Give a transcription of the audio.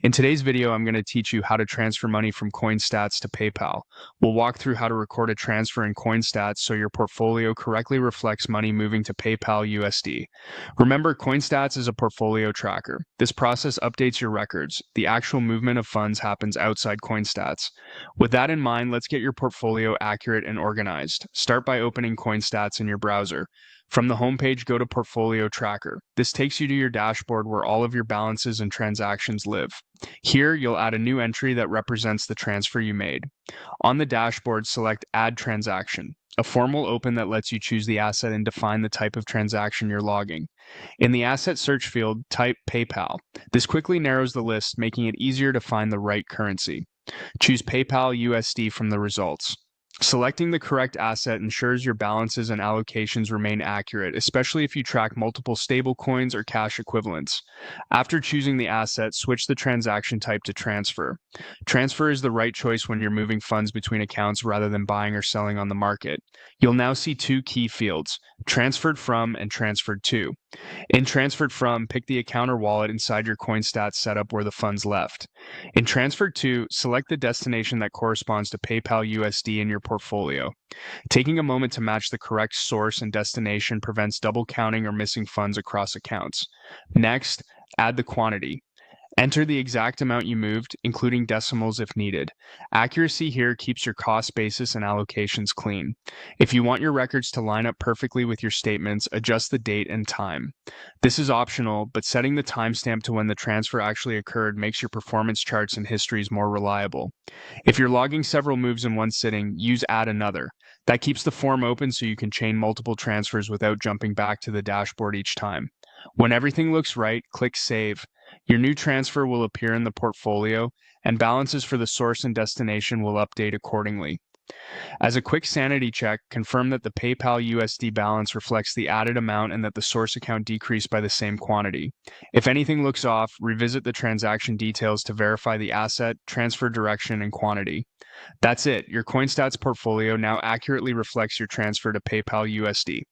In today's video, I'm going to teach you how to transfer money from CoinStats to PayPal. We'll walk through how to record a transfer in CoinStats so your portfolio correctly reflects money moving to PayPal USD. Remember, CoinStats is a portfolio tracker. This process updates your records. The actual movement of funds happens outside CoinStats. With that in mind, let's get your portfolio accurate and organized. Start by opening CoinStats in your browser. From the homepage, go to Portfolio Tracker. This takes you to your dashboard where all of your balances and transactions live. Here, you'll add a new entry that represents the transfer you made. On the dashboard, select Add Transaction, a form will open that lets you choose the asset and define the type of transaction you're logging. In the Asset Search field, type PayPal. This quickly narrows the list, making it easier to find the right currency. Choose PayPal USD from the results. Selecting the correct asset ensures your balances and allocations remain accurate, especially if you track multiple stablecoins or cash equivalents. After choosing the asset, switch the transaction type to transfer. Transfer is the right choice when you're moving funds between accounts rather than buying or selling on the market. You'll now see two key fields, transferred from and transferred to. In transferred from, pick the account or wallet inside your CoinStats setup where the funds left. In transferred to, select the destination that corresponds to PayPal USD in your portfolio. Taking a moment to match the correct source and destination prevents double counting or missing funds across accounts. Next, add the quantity. Enter the exact amount you moved, including decimals if needed. Accuracy here keeps your cost basis and allocations clean. If you want your records to line up perfectly with your statements, adjust the date and time. This is optional, but setting the timestamp to when the transfer actually occurred makes your performance charts and histories more reliable. If you're logging several moves in one sitting, use Add Another. That keeps the form open so you can chain multiple transfers without jumping back to the dashboard each time. When everything looks right, click Save. Your new transfer will appear in the portfolio, and balances for the source and destination will update accordingly. As a quick sanity check, confirm that the PayPal USD balance reflects the added amount and that the source account decreased by the same quantity. If anything looks off, revisit the transaction details to verify the asset, transfer direction, and quantity. That's it. Your CoinStats portfolio now accurately reflects your transfer to PayPal USD.